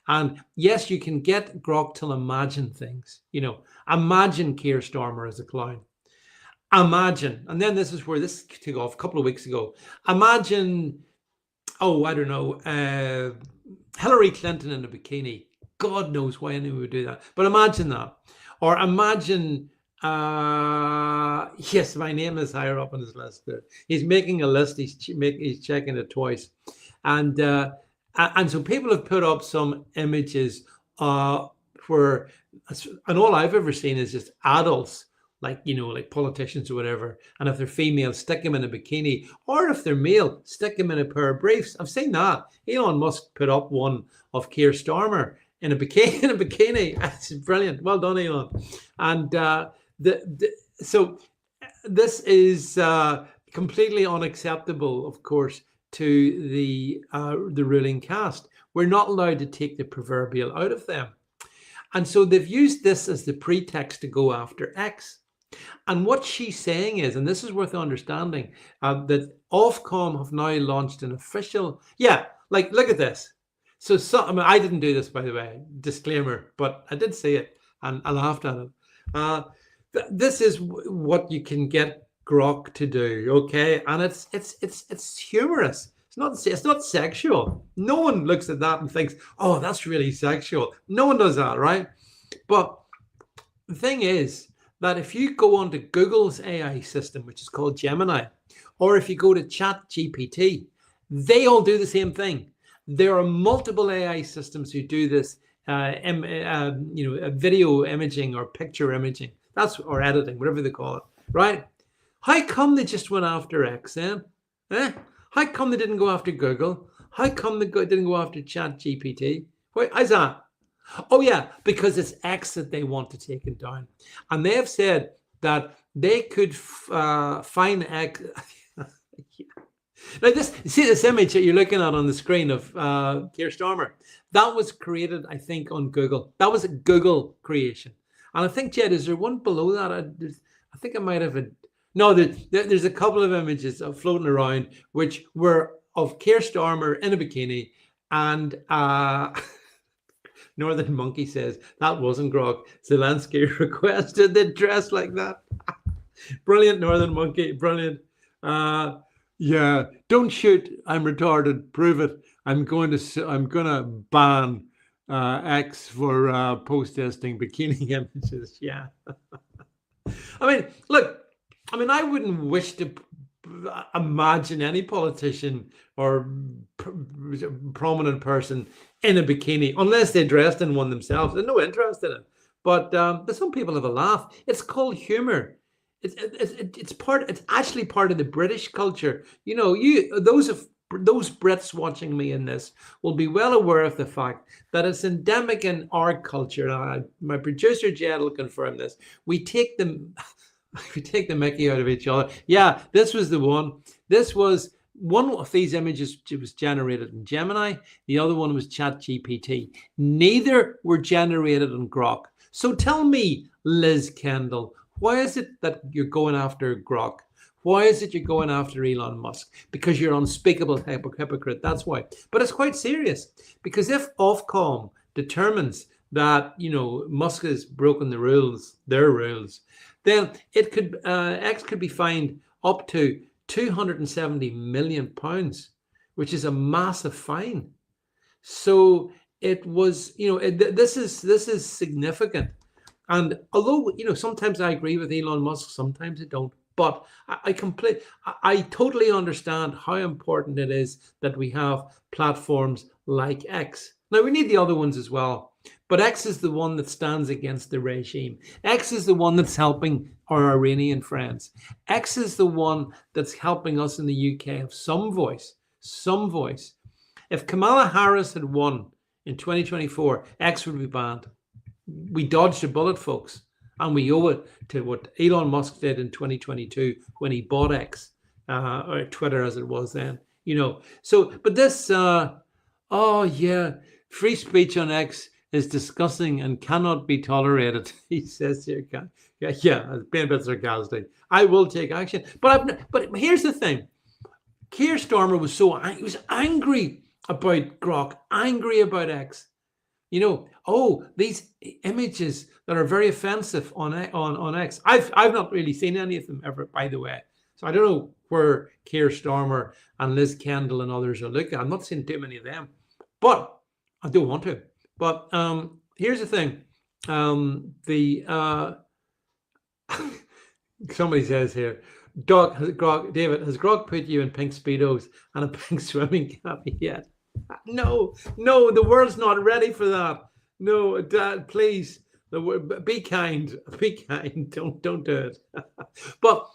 And yes, you can get Grok to imagine things. Imagine Keir Starmer as a clown. Imagine, and then this is where this took off a couple of weeks ago. Imagine, I don't know, Hillary Clinton in a bikini. God knows why anyone would do that. But imagine that. Or imagine Yes, my name is higher up on his list there. He's making a list. He's checking it twice, and and so people have put up some images where, and all I've ever seen is just adults, like like politicians or whatever. And if they're female, stick them in a bikini, or if they're male, stick them in a pair of briefs. I've seen that. Elon Musk put up one of Keir Starmer in a bikini. In a bikini, that's brilliant. Well done, Elon. And so this is completely unacceptable, of course, to the ruling caste. We're not allowed to take the proverbial out of them. And so they've used this as the pretext to go after X. And what she's saying is, and this is worth understanding, that Ofcom have now launched an official, like, look at this. So I mean, I didn't do this, by the way, disclaimer, but I did see it and I laughed at it. This is what you can get Grok to do, okay? And it's humorous. It's not sexual. No one looks at that and thinks, oh, that's really sexual. No one does that, right? But the thing is that if you go onto Google's AI system, which is called Gemini, or if you go to ChatGPT, they all do the same thing. There are multiple AI systems who do this, video imaging or picture imaging, or editing, whatever they call it, right? How come they just went after X then? How come they didn't go after Google? How come they didn't go after ChatGPT? Wait, how's that? Oh yeah, because it's X that they want to take it down, and they have said that they could find X. Now, this image that you're looking at on the screen of Keir Starmer, that was created, I think, on Google. That was a Google creation. And I think, Jed, is there one below that? I think I might have no, there's a couple of images floating around which were of Keir Starmer in a bikini, and Northern Monkey says that wasn't Grok. Zelensky requested they dress like that. Brilliant, Northern Monkey, brilliant. Yeah, don't shoot. I'm retarded. Prove it. I'm gonna ban X for posting bikini images. Yeah. I mean, look. I mean, I wouldn't wish to imagine any politician or prominent person in a bikini unless they dressed in one themselves. There's no interest in it. But some people have a laugh. It's called humor. It's actually part of the British culture. Those Brits watching me in this will be well aware of the fact that it's endemic in our culture. My producer Jed will confirm this. We take the Mickey out of each other. Yeah, this was the one. This was one of these images. It was generated in Gemini. The other one was ChatGPT. Neither were generated in Grok. So tell me, Liz Kendall, why is it that you're going after Grok? Why is it you're going after Elon Musk? Because you're an unspeakable hypocrite. That's why. But it's quite serious, because if Ofcom determines that Musk has broken the rules, their rules, then it could X could be fined up to £270 million, which is a massive fine. So it was, this is significant. And although sometimes I agree with Elon Musk, sometimes I don't. But I totally understand how important it is that we have platforms like X. Now, we need the other ones as well. But X is the one that stands against the regime. X is the one that's helping our Iranian friends. X is the one that's helping us in the UK have some voice. Some voice. If Kamala Harris had won in 2024, X would be banned. We dodged a bullet, folks. And we owe it to what Elon Musk did in 2022 when he bought X, or Twitter as it was then. So, but this, free speech on X is disgusting and cannot be tolerated. He says here, being a bit sarcastic. I will take action, but here's the thing: Keir Starmer was he was angry about Grok, angry about X. These images that are very offensive on X. I've not really seen any of them ever, by the way. So I don't know where Keir Starmer and Liz Kendall and others are looking. I'm not seeing too many of them, but I do want to. But here's the thing: Somebody says here, David, has Grog put you in pink Speedos and a pink swimming cap yet? No, the world's not ready for that. No, Dad, please, be kind. Be kind. Don't do it. But,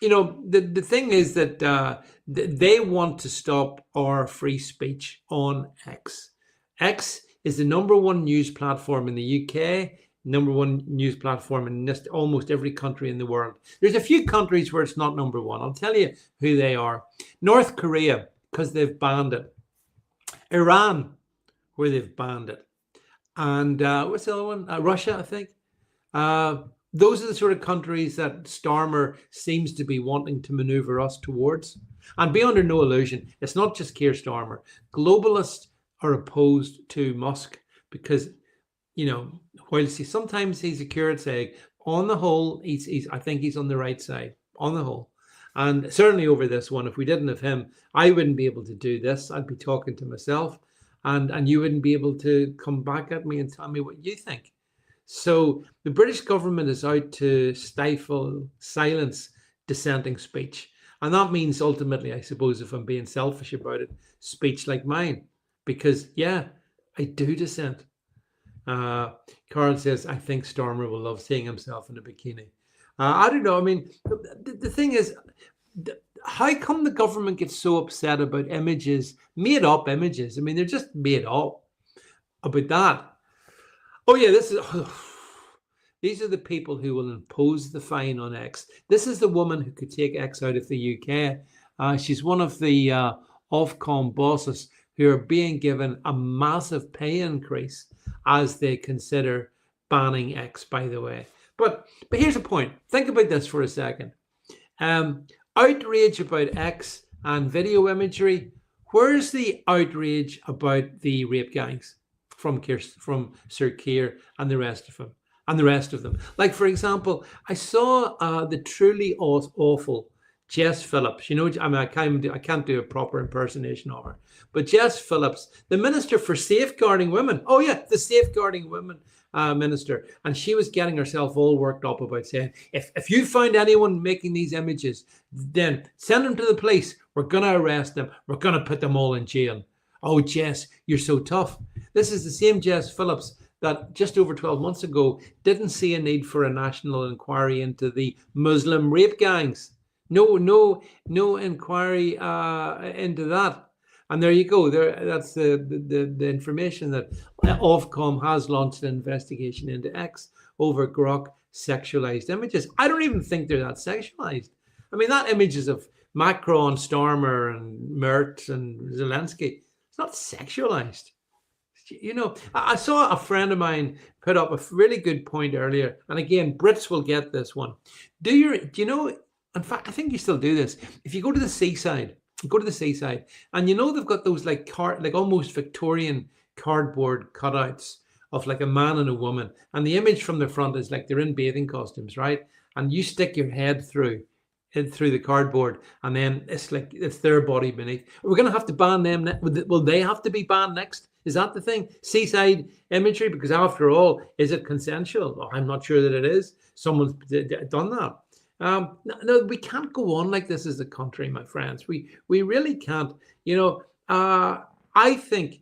the thing is that they want to stop our free speech on X. X is the number one news platform in the UK, number one news platform in almost every country in the world. There's a few countries where it's not number one. I'll tell you who they are. North Korea, because they've banned it. Iran, where they've banned it. And what's the other one? Russia, I think. Those are the sort of countries that Starmer seems to be wanting to maneuver us towards. And be under no illusion, it's not just Keir Starmer. Globalists are opposed to Musk because, whilst sometimes he's a curate's egg, on the whole, I think he's on the right side, on the whole. And certainly over this one, if we didn't have him, I wouldn't be able to do this. I'd be talking to myself, and you wouldn't be able to come back at me and tell me what you think. So the British government is out to silence dissenting speech. And that means ultimately, I suppose, if I'm being selfish about it, speech like mine. Because, yeah, I do dissent. Carl says, I think Starmer will love seeing himself in a bikini. I don't know. I mean, the thing is, how come the government gets so upset about images, made up images? I mean, they're just made up about that. Oh, yeah, these are the people who will impose the fine on X. This is the woman who could take X out of the UK. She's one of the Ofcom bosses who are being given a massive pay increase as they consider banning X, by the way. But here's the point. Think about this for a second. Outrage about X and video imagery. Where's the outrage about the rape gangs from Sir Keir and the rest of them? Like, for example, I saw the truly awful Jess Phillips. I can't do a proper impersonation of her, but Jess Phillips, the Minister for Safeguarding Women. Oh yeah, the Safeguarding Women minister, and she was getting herself all worked up about saying, if you find anyone making these images, then send them to the police. We're going to arrest them. We're going to put them all in jail. Oh, Jess, you're so tough. This is the same Jess Phillips that just over 12 months ago didn't see a need for a national inquiry into the Muslim rape gangs. No inquiry into that. And there you go. That's the information that Ofcom has launched an investigation into X over Grok sexualized images. I don't even think they're that sexualized. I mean, that images of Macron, Starmer, and Mertz and Zelensky, it's not sexualized. I saw a friend of mine put up a really good point earlier. And again, Brits will get this one. Do you know, in fact, I think you still do this. If you go to the seaside, and they've got those like almost Victorian cardboard cutouts of like a man and a woman, and the image from the front is like they're in bathing costumes, right? And you stick your head through the cardboard, and then it's like it's their body beneath. We're going to have to ban them. Will they have to be banned next? Is that the thing? Seaside imagery, because after all, is it consensual? Oh, I'm not sure that it is. Someone's done that. No, we can't go on like this as a country, my friends. We really can't. I think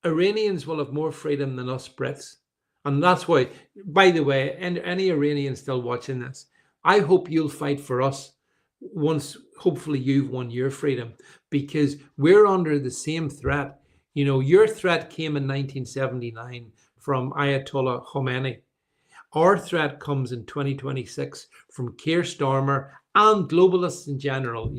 Iranians will have more freedom than us Brits. And that's why, by the way, any Iranian still watching this, I hope you'll fight for us once, hopefully, you've won your freedom, because we're under the same threat. Your threat came in 1979 from Ayatollah Khomeini. Our threat comes in 2026 from Keir Starmer and globalists in general.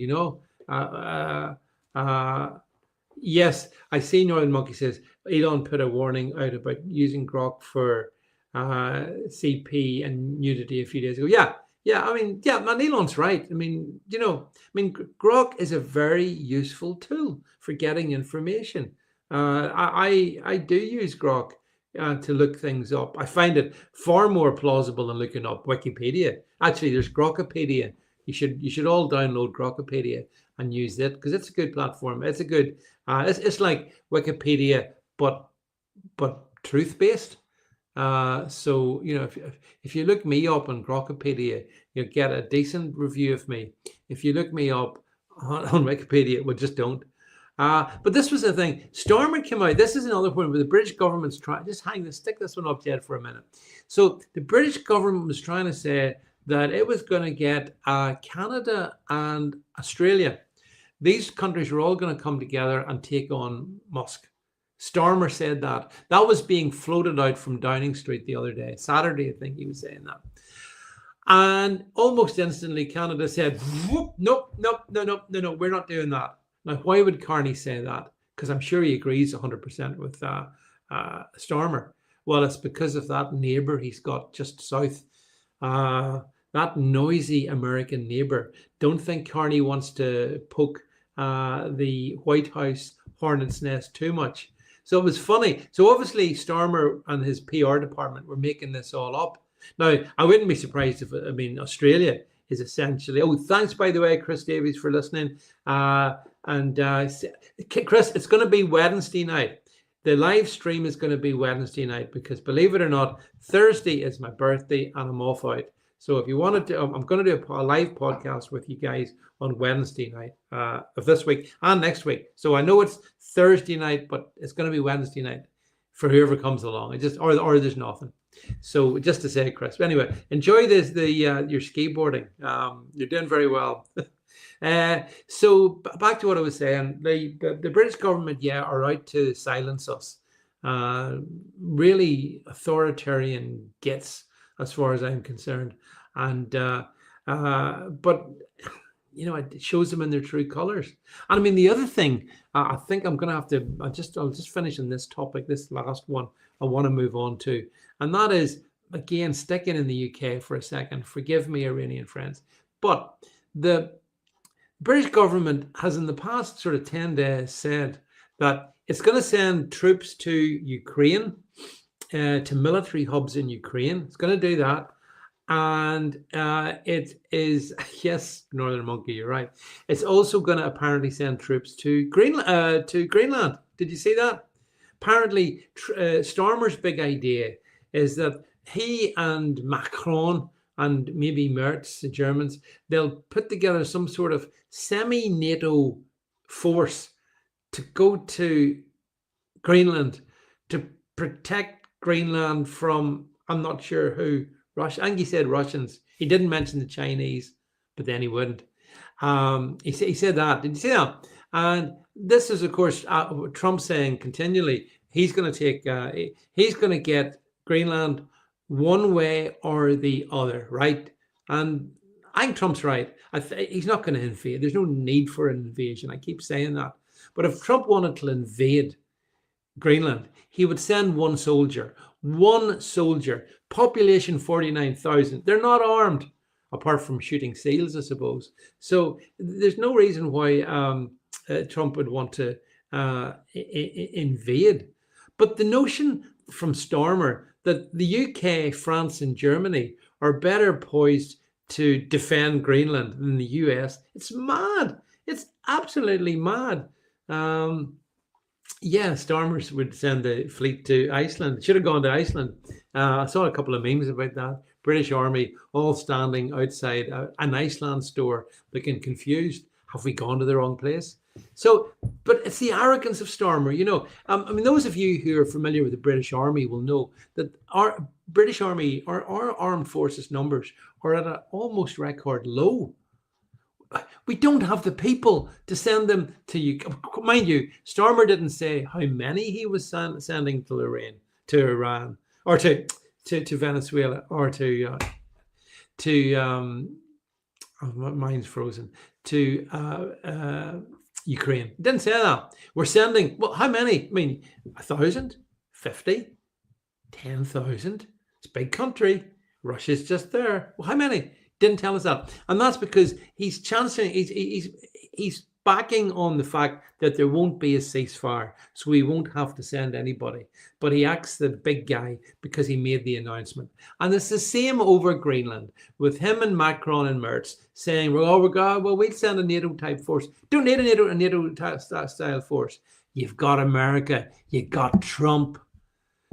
Yes, I see Northern Monkey says Elon put a warning out about using Grok for CP and nudity a few days ago. Yeah. I mean, man, Elon's right. I mean, Grok is a very useful tool for getting information. I do use Grok to look things up. I find it far more plausible than looking up Wikipedia. Actually, there's Grokopedia. You should all download Grokopedia and use it because it's a good platform. It's a good. It's like Wikipedia, but truth based. So, if you look me up on Grokopedia, you'll get a decent review of me. If you look me up on Wikipedia, well, just don't. But this was the thing. Starmer came out. This is another one where the British government's trying. Just stick this one up, Jed, for a minute. So the British government was trying to say that it was going to get Canada and Australia. These countries were all going to come together and take on Musk. Starmer said that. That was being floated out from Downing Street the other day. Saturday, I think he was saying that. And almost instantly, Canada said, no, we're not doing that. Now, why would Carney say that? Because I'm sure he agrees 100% with Starmer. Well, it's because of that neighbor he's got just south. That noisy American neighbor. Don't think Carney wants to poke the White House hornet's nest too much. So it was funny. So obviously Starmer and his PR department were making this all up. Now, I wouldn't be surprised if, Australia is essentially... Oh, thanks, by the way, Chris Davies, for listening. Chris, it's going to be Wednesday night. The live stream is going to be Wednesday night because, believe it or not, Thursday is my birthday and I'm off out. So if you wanted to, I'm going to do a live podcast with you guys on Wednesday night of this week and next week. So I know it's Thursday night, but it's going to be Wednesday night for whoever comes along. Or there's nothing. So just to say, Chris. But anyway, enjoy your skateboarding. You're doing very well. So back to what I was saying. The British government, are out to silence us. Really authoritarian gits, as far as I'm concerned. And but it shows them in their true colors. And I mean, the other thing, I think I'm gonna have to I'll just finish on this topic, this last one I want to move on to, and that is, again, sticking in the UK for a second. Forgive me, Iranian friends, but the British government has in the past sort of 10 days said that it's going to send troops to Ukraine, to military hubs in Ukraine. It's going to do that. And it is, yes, Northern Monkey, you're right. It's also going to apparently send troops to Greenland. Did you see that? Apparently, Starmer's big idea is that he and Macron and maybe Merz, the Germans, they'll put together some sort of semi-NATO force to go to Greenland to protect Greenland from, I'm not sure who, Russia. I think he said Russians. He didn't mention the Chinese, but then he wouldn't. He said that. Did you see that? And this is, of course, Trump saying continually he's going to get Greenland one way or the other, right? And I think Trump's right. He's not going to invade. There's no need for an invasion. I keep saying that. But if Trump wanted to invade Greenland, he would send one soldier, population 49,000. They're not armed, apart from shooting seals, I suppose. So there's no reason why Trump would want to invade. But the notion from Starmer that the UK, France, and Germany are better poised to defend Greenland than the US, it's mad. It's absolutely mad. Starmer would send the fleet to Iceland. Should have gone to Iceland. I saw a couple of memes about that. British Army all standing outside an Iceland store looking confused. Have we gone to the wrong place? So, but it's the arrogance of Starmer, those of you who are familiar with the British Army will know that our British Army, our armed forces numbers are at an almost record low. We don't have the people to send them to you. Mind you, Starmer didn't say how many he was sending to Iran, or to Venezuela, or mine's frozen, to Ukraine. Didn't say that. We're sending, well, how many? 1,000, 50, 10,000. It's a big country. Russia's just there. Well, how many? Didn't tell us that. And that's because he's chancing, he's backing on the fact that there won't be a ceasefire, so he won't have to send anybody. But he acts the big guy because he made the announcement. And it's the same over Greenland, with him and Macron and Merz saying, we'll send a NATO-type force. Don't need a NATO-style force. You've got America. You've got Trump.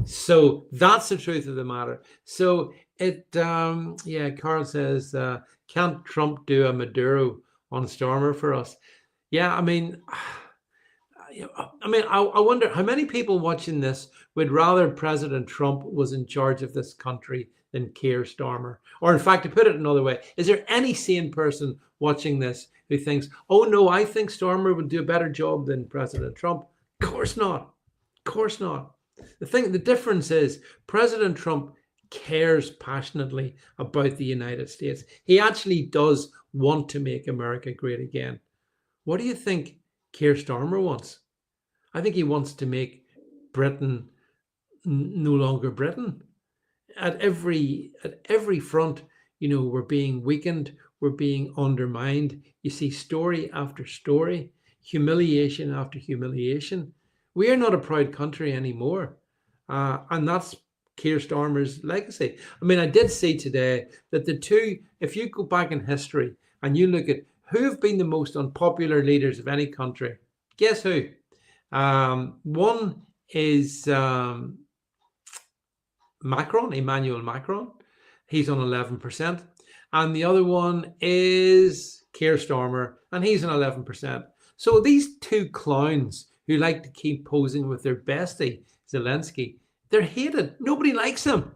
So that's the truth of the matter. So yeah, Carl says, can't Trump do a Maduro on Starmer for us? Yeah, I mean, I wonder how many people watching this would rather President Trump was in charge of this country than Keir Starmer? Or, in fact, to put it another way, is there any sane person watching this who thinks, oh no, I think Starmer would do a better job than President Trump? Of course not. Of course not. The difference is President Trump cares passionately about the United States. He actually does want to make America great again. What do you think Keir Starmer wants? I think he wants to make Britain no longer Britain. At every front, we're being weakened, we're being undermined. You see story after story, humiliation after humiliation. We are not a proud country anymore, and that's Keir Starmer's legacy. I mean, I did see today that the two, if you go back in history and you look at who have been the most unpopular leaders of any country, guess who? One is Emmanuel Macron. He's on 11%. And the other one is Keir Starmer, and he's on 11%. So these two clowns who like to keep posing with their bestie, Zelensky, they're hated. Nobody likes them,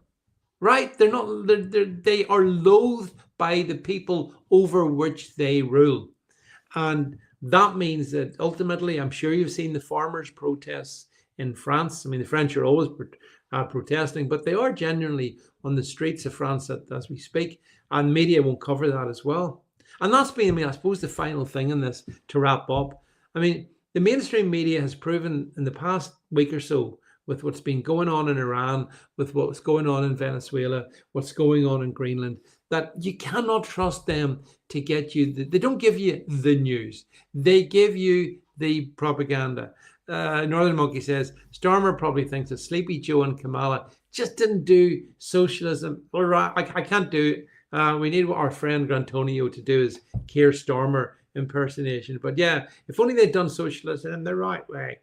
right? They are loathed by the people over which they rule. And that means that ultimately, I'm sure you've seen the farmers' protests in France. I mean, the French are always protesting, but they are genuinely on the streets of France as we speak, and media won't cover that as well. And that's been, I mean, I suppose the final thing in this to wrap up. I mean, the mainstream media has proven in the past week or so, with what's been going on in Iran, with what's going on in Venezuela, what's going on in Greenland, that you cannot trust them to get you. They don't give you the news. They give you the propaganda. Northern Monkey says, Starmer probably thinks that Sleepy Joe and Kamala just didn't do socialism. Or I can't do it. We need what our friend Grantonio to do is Keir Starmer impersonation. But yeah, if only they'd done socialism in the right way.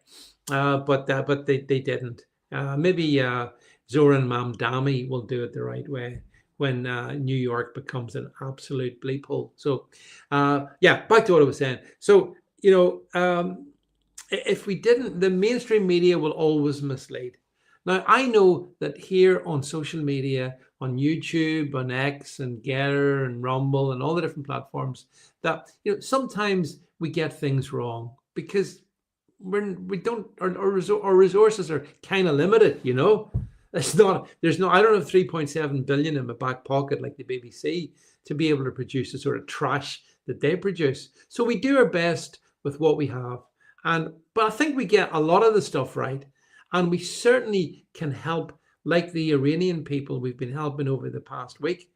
But they didn't. Maybe Zoran Mamdani will do it the right way when New York becomes an absolute bleep hole. So yeah, back to what I was saying. So, if we didn't, the mainstream media will always mislead. Now, I know that here on social media, on YouTube, on X and Getter and Rumble and all the different platforms, that sometimes we get things wrong because our resources are kind of limited. I don't have 3.7 billion in my back pocket like the BBC to be able to produce the sort of trash that they produce. So we do our best with what we have. But I think we get a lot of the stuff right, and we certainly can help, like the Iranian people we've been helping over the past week,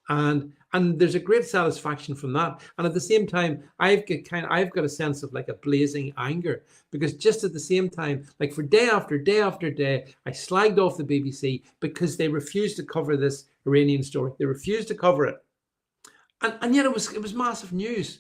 and there's a great satisfaction from that. And at the same time, I've got a sense of like a blazing anger, because just at the same time, like for day after day after day, I slagged off the BBC because they refused to cover this Iranian story. They refused to cover it, and yet it was massive news.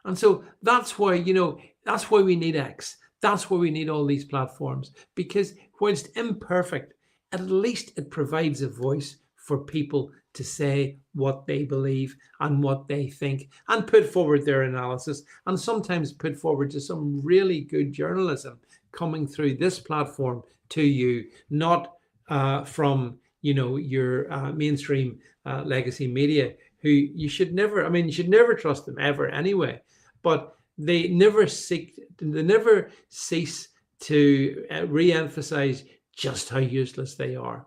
And so that's why we need X. That's why we need all these platforms, because whilst imperfect, at least it provides a voice for people to say what they believe and what they think and put forward their analysis, and sometimes put forward to some really good journalism coming through this platform to you, not from your mainstream legacy media, who you should never trust them ever anyway. But they never cease to re-emphasize just how useless they are.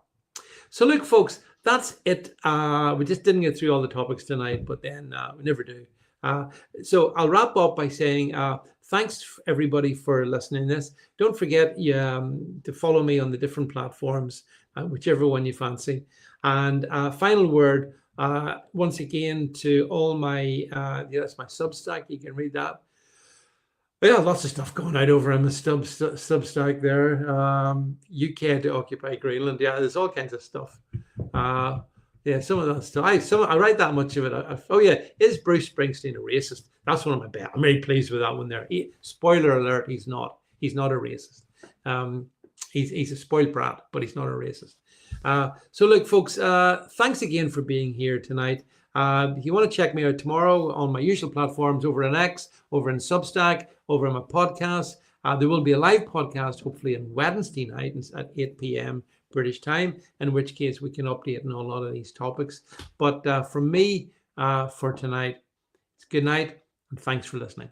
So look, folks, that's it. We just didn't get through all the topics tonight, but then we never do. So I'll wrap up by saying thanks everybody for listening to this. Don't forget to follow me on the different platforms, whichever one you fancy. And final word, once again, to all my, that's my Substack. You can read that. Yeah, lots of stuff going out over on the Substack there. UK to occupy Greenland. Yeah, there's all kinds of stuff. Yeah, some of that stuff. I write that much of it. Oh yeah, is Bruce Springsteen a racist? That's one of my bets. I'm very pleased with that one there. Spoiler alert: he's not. He's not a racist. he's a spoiled brat, but he's not a racist. So look, folks, thanks again for being here tonight. If you want to check me out tomorrow on my usual platforms, over on X, over in Substack, over on my podcast, there will be a live podcast, hopefully on Wednesday night at 8 p.m. British time, in which case we can update on a lot of these topics. But from me for tonight, it's good night and thanks for listening.